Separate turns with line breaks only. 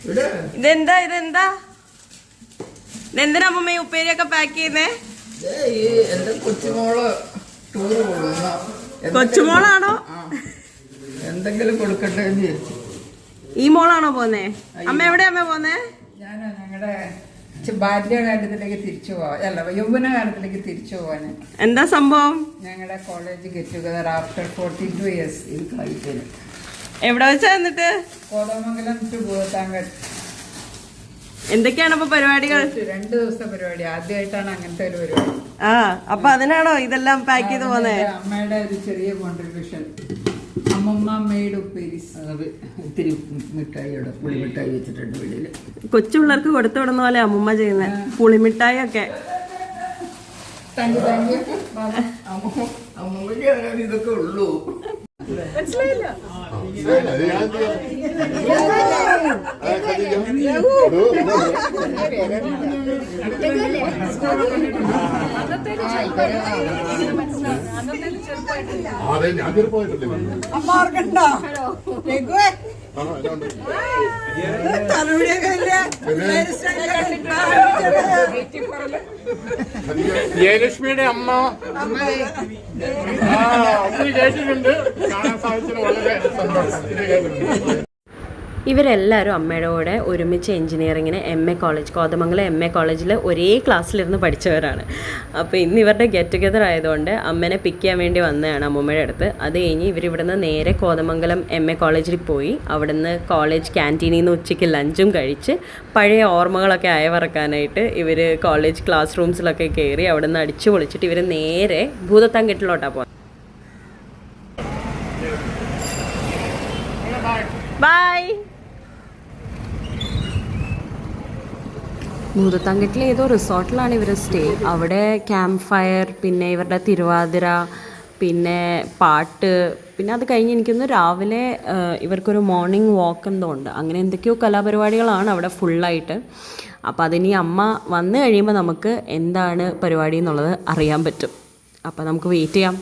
ഇതെന്താ ഇതെന്താ ഇതെന്തിനാ അമ്മ ഈ ഉപ്പേരിയൊക്കെ പാക്ക് ചെയ്യുന്നേ?
എന്റെ കൊച്ചുമോള് ടൂറ് പോകുന്ന
കൊച്ചുമോളാണോ?
എന്തെങ്കിലും കൊടുക്കട്ടെ എന്ന് വിചാരിച്ചു.
ഈ മോളാണോ പോന്നേ? അമ്മ എവിടെയാ അമ്മ പോന്നേ?
ഞാൻ ഞങ്ങളുടെ ബാല്യകാലത്തിലേക്ക് തിരിച്ചു പോവാൻ, അല്ല യൗവനകാലത്തിലേക്ക് തിരിച്ചു പോവാന്.
എന്താ സംഭവം?
ഞങ്ങളുടെ college get together after 42 years ഇത് കഴിക്കല്.
എവിടെ വെച്ചാ എന്നിട്ട്?
കോതമംഗലം ടു ഭൂതത്താങ്കൽ.
എന്തൊക്കെയാണ് അപ്പൊ പരിപാടികൾ?
2 ദിവസത്തെ പരിപാടി. ആദ്യമായിട്ടാണ് അങ്ങനത്തെ ഒരു പരിപാടി.
അപ്പൊ അതിനാണോ ഇതെല്ലാം പാക്ക് ചെയ്ത് പോന്നേ?
അമ്മയുടെ ഒരു ചെറിയ കോൺട്രിബ്യൂഷൻ. അമ്മമ്മ മെയ്ഡ് ഉപ്പേരീസ്. അത് ഇത്തിരി മിഠായിയുടെ പുളിമിഠായി വെച്ചിട്ടുണ്ട് വീട്ടില്.
കൊച്ചു പിള്ളേർക്ക് കൊടുത്തു വിടുന്ന പോലെ അമ്മമ്മ ചെയ്യുന്ന പുളിമിഠായി ഒക്കെ.
അമ്മമ്മ ഇതൊക്കെ ഉള്ളൂ.
മനസ്സിലായില്ല?
അതെ ഞാൻ ചെറുപ്പമായിട്ടില്ലേ ജയലക്ഷ്മിയുടെ അമ്മ കേട്ടിട്ടുണ്ട്. കാണാൻ സാധിച്ചത് വളരെ സന്തോഷം.
ഇവരെല്ലാവരും അമ്മയുടെ കൂടെ ഒരുമിച്ച് എഞ്ചിനീയറിങ്ങിന് MA കോളേജ്, കോതമംഗലം MA കോളേജിൽ ഒരേ ക്ലാസ്സിലിരുന്ന് പഠിച്ചവരാണ്. അപ്പോൾ ഇന്ന് ഇവരുടെ ഗെറ്റ് ടുഗദർ ആയതുകൊണ്ട് അമ്മേനെ പിക്ക് ചെയ്യാൻ വേണ്ടി വന്നതാണ് അമ്മൂമ്മയുടെ അടുത്ത്. അത് കഴിഞ്ഞ് ഇവരിവിടുന്ന് നേരെ കോതമംഗലം MA കോളേജിൽ പോയി അവിടുന്ന് കോളേജ് ക്യാൻറ്റീനിൽ നിന്ന് ഉച്ചയ്ക്ക് ലഞ്ചും കഴിച്ച് പഴയ ഓർമ്മകളൊക്കെ അയവറക്കാനായിട്ട് ഇവർ കോളേജ് ക്ലാസ് റൂംസിലൊക്കെ കയറി അവിടെ നിന്ന് അടിച്ചു പൊളിച്ചിട്ട് ഇവർ നേരെ ഭൂതത്താൻകെട്ടിലോട്ടാണ് പോകുന്നത്. ബൈ. ഭൂതത്താൻകെട്ടിൽ ഏതോ റിസോർട്ടിലാണ് ഇവർ സ്റ്റേ. അവിടെ ക്യാമ്പ് ഫയർ, പിന്നെ ഇവരുടെ തിരുവാതിര, പിന്നെ പാട്ട്, പിന്നെ അത് കഴിഞ്ഞ് എനിക്കൊന്ന് രാവിലെ ഇവർക്കൊരു മോർണിംഗ് വാക്ക് എന്തോ ഉണ്ട്. അങ്ങനെ എന്തൊക്കെയോ കലാപരിപാടികളാണ് അവിടെ ഫുള്ളായിട്ട്. അപ്പോൾ അതിനി അമ്മ വന്നു കഴിയുമ്പോൾ നമുക്ക് എന്താണ് പരിപാടി എന്നുള്ളത് അറിയാൻ പറ്റും. അപ്പോൾ നമുക്ക് വെയിറ്റ് ചെയ്യാം.